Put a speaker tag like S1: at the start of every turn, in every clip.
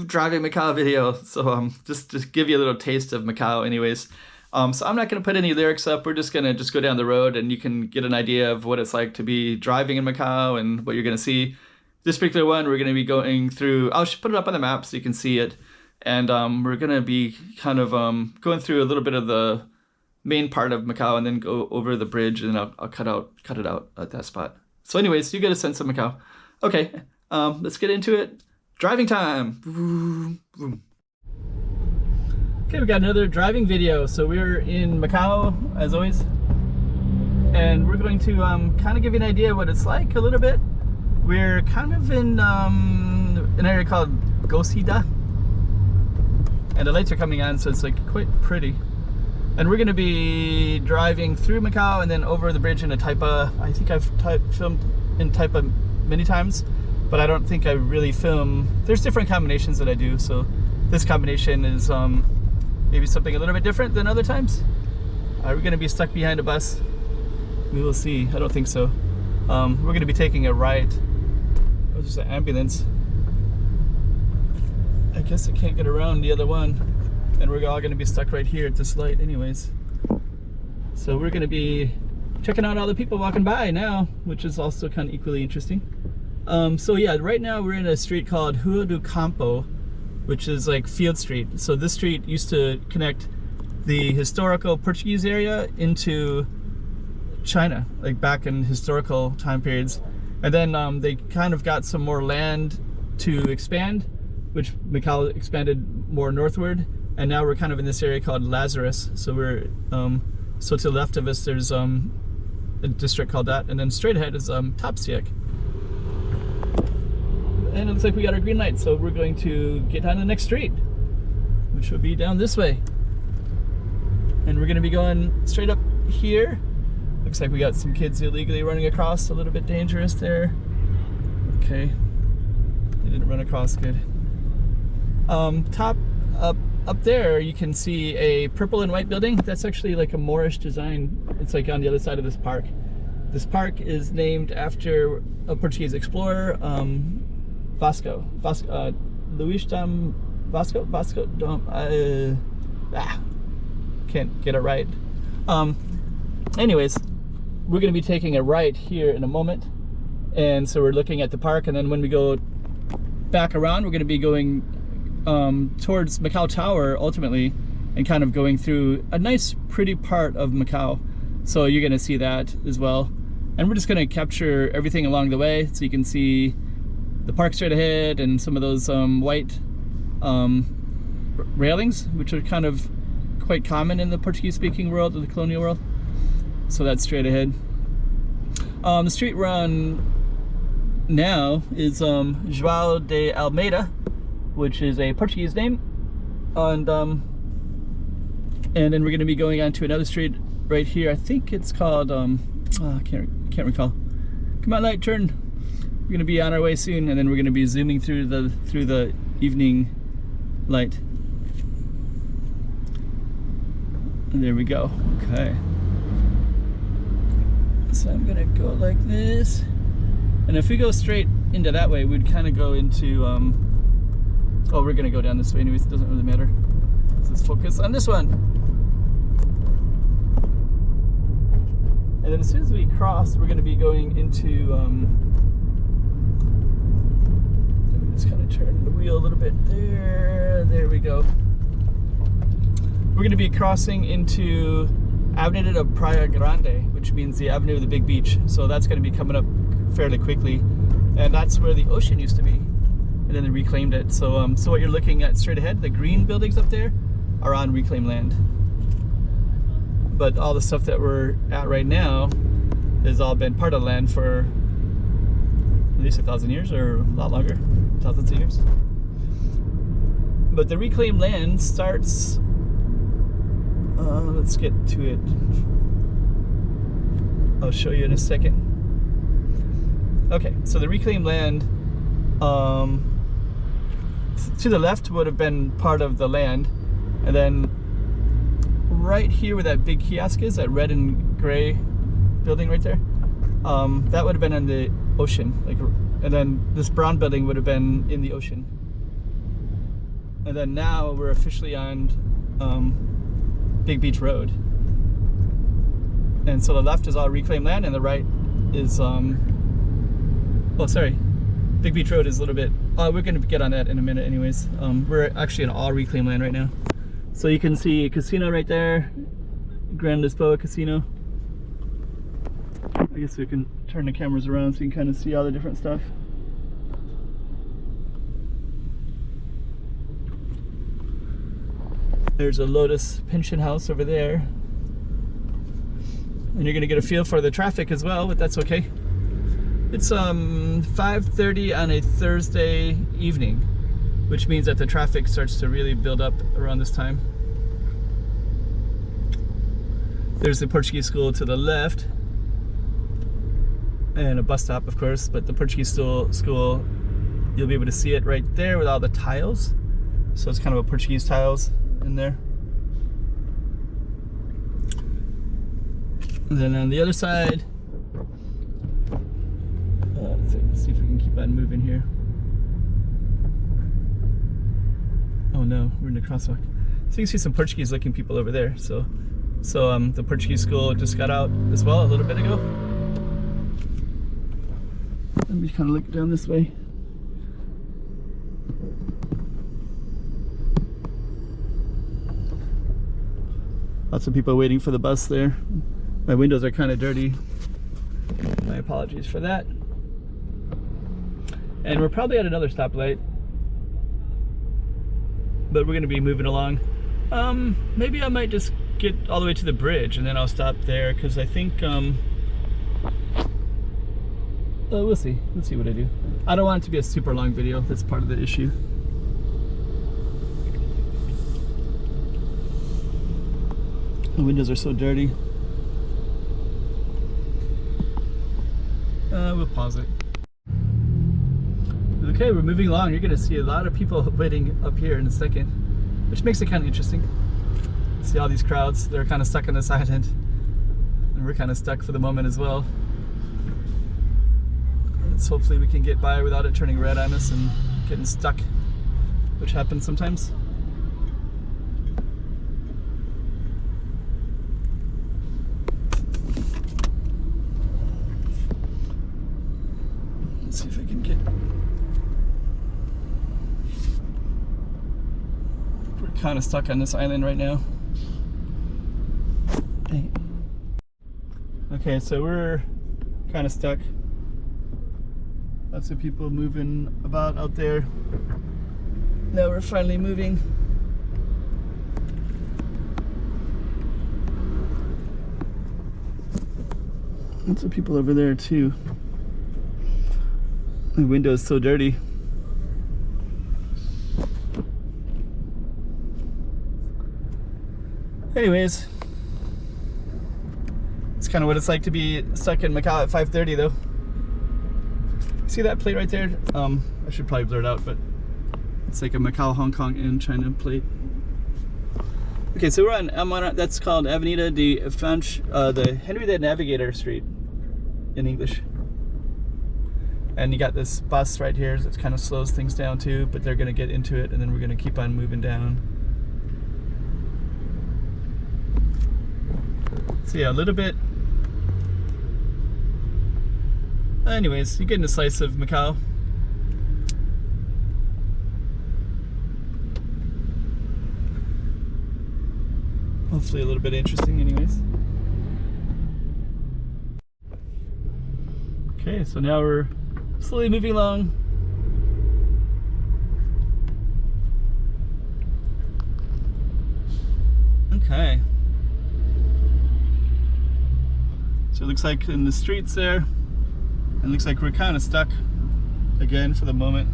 S1: driving Macau video. So just to give you a little taste of Macau anyways. So I'm not going to put any lyrics up. We're just going to go down the road and you can get an idea of what it's like to be driving in Macau and what you're going to see. This particular one, we're going to be going through, I'll put it up on the map so you can see it. And we're going to be kind of going through a little bit of the main part of Macau and then go over the bridge, and I'll cut it out at that spot. So anyways, you get a sense of Macau. Okay, let's get into it. Driving time. Vroom, vroom. Okay, we got another driving video. So we're in Macau, as always. And we're going to kind of give you an idea of what it's like a little bit. We're kind of in an area called Gosida. And the lights are coming on, so it's like quite pretty. And we're going to be driving through Macau and then over the bridge into Taipa. I think I've filmed in Taipa many times, but I don't think I really film. There's different combinations that I do, so this combination is maybe something a little bit different than other times. Are we going to be stuck behind a bus? We will see. I don't think so. We're going to be taking a right. Oh, there's an ambulance. I guess I can't get around the other one, and we're all going to be stuck right here at this light anyways. So we're going to be checking out all the people walking by now, which is also kind of equally interesting. So yeah, right now we're in a street called Rua do Campo, which is like Field Street. So this street used to connect the historical Portuguese area into China, like back in historical time periods. And then they kind of got some more land to expand, which Macau expanded more northward, and now we're kind of in this area called Lazarus. So we're so to the left of us there's a district called that, and then straight ahead is Tapsiak. And it looks like we got our green light, so we're going to get on the next street, which will be down this way. And we're going to be going straight up here. Looks like we got some kids illegally running across, a little bit dangerous there. Okay, they didn't run across good. Up there you can see a purple and white building. That's actually like a Moorish design. It's like on the other side of this park. This park is named after a Portuguese explorer, Luís dam Vasco. Can't get it right. Anyways, we're going to be taking a right here in a moment, and so we're looking at the park, and then when we go back around, we're going to be going towards Macau Tower ultimately, and kind of going through a nice pretty part of Macau. So you're going to see that as well, and we're just going to capture everything along the way so you can see the park straight ahead and some of those white railings, which are kind of quite common in the Portuguese speaking world, or the colonial world. So that's straight ahead. The street we're on now is João de Almeida, which is a Portuguese name, and then we're going to be going on to another street right here. I think it's called I can't recall. Come on, light, turn. We're going to be on our way soon, and then we're going to be zooming through the evening light. And there we go. Okay. So I'm going to go like this, and if we go straight into that way, we'd kind of go into oh, we're going to go down this way anyways, it doesn't really matter. Let's focus on this one. And then as soon as we cross, we're going to be going into let me just kind of turn the wheel a little bit there we go. We're going to be crossing into Avenida de Praia Grande, which means the Avenue of the Big Beach. So that's going to be coming up fairly quickly, and that's where the ocean used to be, and then they reclaimed it. So so what you're looking at straight ahead, the green buildings up there, are on reclaimed land. But all the stuff that we're at right now has all been part of the land for at least 1,000 years, or a lot longer, thousands of years. But the reclaimed land starts, let's get to it. I'll show you in a second. Okay, so the reclaimed land to the left would have been part of the land, and then right here where that big kiosk is, that red and gray building right there, that would have been on the ocean, like and then this brown building would have been in the ocean. And then now we're officially on Big Beach Road. And so the left is all reclaimed land, and the right is, well, sorry, Big Beach Road is a little bit, we're going to get on that in a minute anyways. We're actually in all reclaimed land right now. So you can see a casino right there, Grand Lisboa Casino. I guess we can turn the cameras around so you can kind of see all the different stuff. There's a Lotus Pension House over there. And you're gonna get a feel for the traffic as well, but that's okay. It's 5:30 on a Thursday evening, which means that the traffic starts to really build up around this time. There's the Portuguese school to the left, and a bus stop, of course, but the Portuguese school, you'll be able to see it right there with all the tiles. So it's kind of a Portuguese tiles in there. And then on the other side, let's see if we can keep on moving here. Oh no, we're in the crosswalk. So you can see some Portuguese looking people over there. So the Portuguese school just got out as well a little bit ago. Let me kind of look down this way. Lots of people waiting for the bus there. My windows are kind of dirty. My apologies for that. And we're probably at another stoplight, but we're going to be moving along. Maybe I might just get all the way to the bridge and then I'll stop there, because I think we'll see what I do. I don't want it to be a super long video. That's part of the issue. The windows are so dirty. We'll pause it. Okay, we're moving along. You're gonna see a lot of people waiting up here in a second, which makes it kind of interesting. See all these crowds, they're kind of stuck on this island, and we're kind of stuck for the moment as well. Let's hopefully we can get by without it turning red on us and getting stuck, which happens sometimes. Let's see if I can get... We're kind of stuck on this island right now. Dang it. Okay, so we're kind of stuck. Lots of people moving about out there. Now we're finally moving. Lots of people over there too. The window is so dirty. Anyways, it's kind of what it's like to be stuck in Macau at 5:30 though. See that plate right there? I should probably blur it out, but it's like a Macau, Hong Kong and China plate. Okay, so we're on, that's called Avenida de French, the Henry the Navigator Street in English. And you got this bus right here that kind of slows things down too, but they're gonna get into it and then we're gonna keep on moving down. So yeah, a little bit. Anyways, you're getting a slice of Macau. Hopefully a little bit interesting anyways. Okay, so now we're slowly moving along. Okay. So it looks like in the streets there, it looks like we're kind of stuck again for the moment.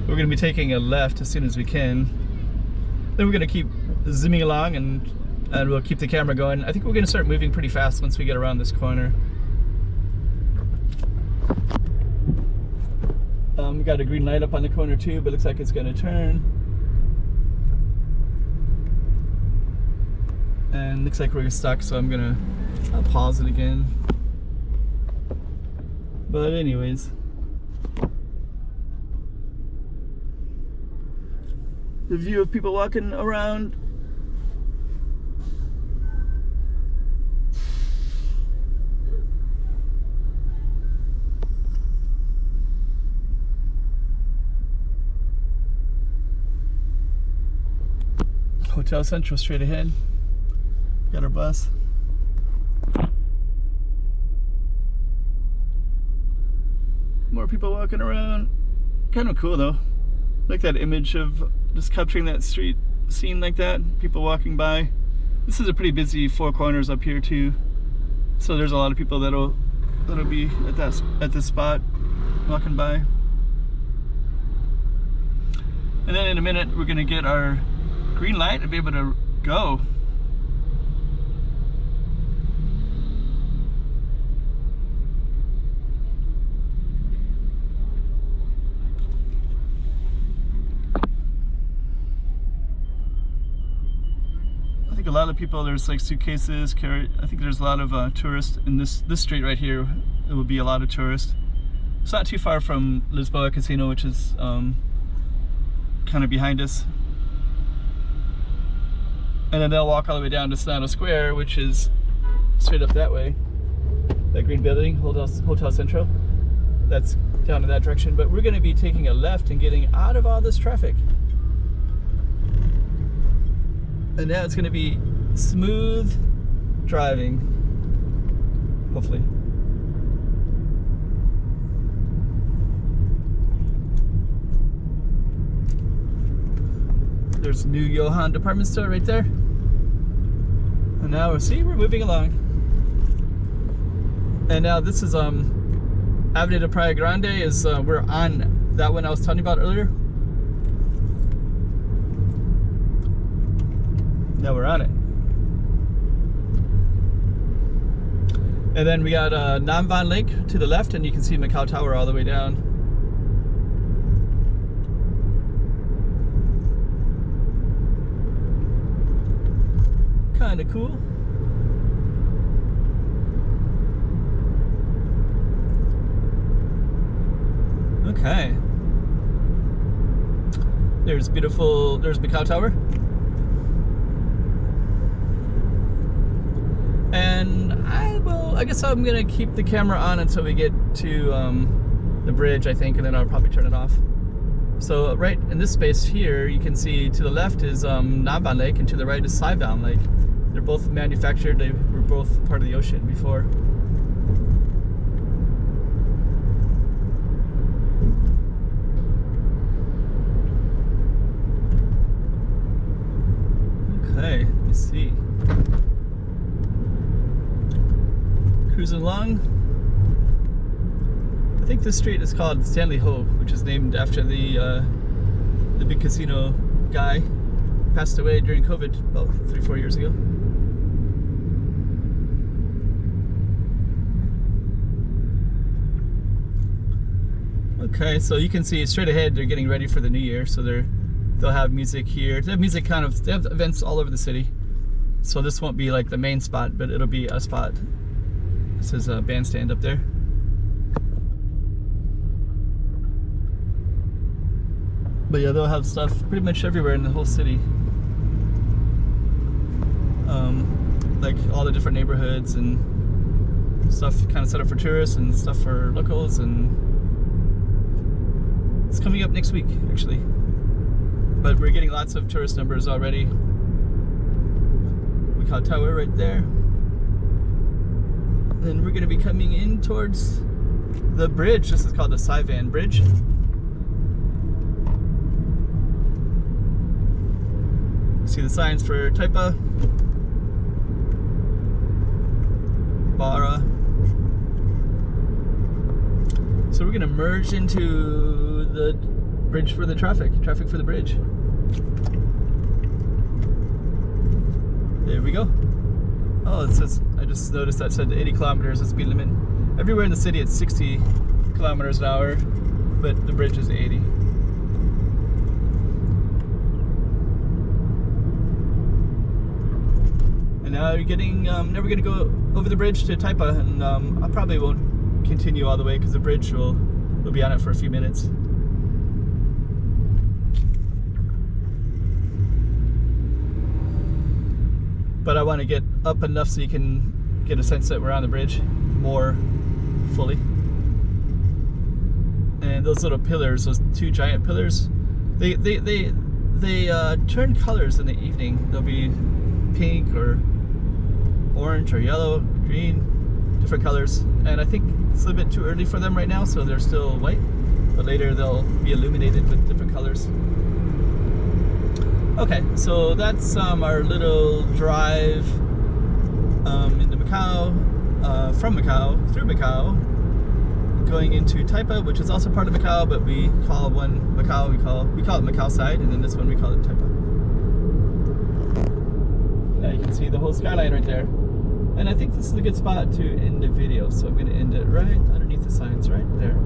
S1: We're going to be taking a left as soon as we can. Then we're going to keep zooming along and we'll keep the camera going. I think we're going to start moving pretty fast once we get around this corner. We got a green light up on the corner too, but it looks like it's going to turn. And looks like we're stuck, so I'll pause it again. But anyways, the view of people walking around. Hotel Central straight ahead. Got our bus. More people walking around. Kind of cool though. Like that image of just capturing that street scene like that. People walking by. This is a pretty busy Four Corners up here too. So there's a lot of people that'll be at this spot walking by. And then in a minute we're gonna get our green light and be able to go. I think a lot of people, there's like suitcases, I think there's a lot of tourists in this street right here. It will be a lot of tourists. It's not too far from Lisboa Casino, which is kind of behind us. And then they'll walk all the way down to Sonata Square, which is straight up that way. That green building, Hotel Central. That's down in that direction. But we're going to be taking a left and getting out of all this traffic. And now it's going to be smooth driving, hopefully. There's new Johan department store right there. And now we're moving along. And now this is Avenida de Praia Grande is we're on that one I was telling you about earlier. Now we're on it. And then we got Nam Van Lake to the left, and you can see Macau Tower all the way down. Kind of cool. Okay. There's Macau Tower. And I guess I'm gonna keep the camera on until we get to the bridge, I think, and then I'll probably turn it off. So right in this space here, you can see to the left is Nam Van Lake, and to the right is Sai Van Lake. They're both manufactured. They were both part of the ocean before. Okay, let me see. Cruising along. I think this street is called Stanley Ho, which is named after the big casino guy. Passed away during COVID about 3-4 years ago. Okay, so you can see straight ahead they're getting ready for the new year, so they'll have music here. They have music they have events all over the city. So this won't be like the main spot, but it'll be a spot. This is a bandstand up there. But yeah, they'll have stuff pretty much everywhere in the whole city. Like all the different neighborhoods and stuff kind of set up for tourists and stuff for locals, and it's coming up next week actually. But we're getting lots of tourist numbers already. Macau Tower right there. Then we're going to be coming in towards the bridge. This is called the Sai Van Bridge. See the signs for Taipa, Bara. So we're going to merge into the bridge for the traffic for the bridge. There we go. Oh, it says, I just noticed that said 80 kilometers is the speed limit. Everywhere in the city it's 60 kilometers an hour, but the bridge is 80. And now you're getting, now we're gonna go over the bridge to Taipa, and I probably won't continue all the way because the bridge will be on it for a few minutes. But I want to get up enough so you can get a sense that we're on the bridge more fully. And those little pillars, those two giant pillars, they turn colors in the evening. They'll be pink or orange or yellow, green, different colors. And I think it's a little bit too early for them right now, so they're still white. But later they'll be illuminated with different colors. Okay, so that's our little drive into Macau, from Macau, through Macau, going into Taipa, which is also part of Macau, but we call one Macau, we call it Macau side, and then this one we call it Taipa. Now you can see the whole skyline right there. And I think this is a good spot to end the video, so I'm going to end it right underneath the signs right there.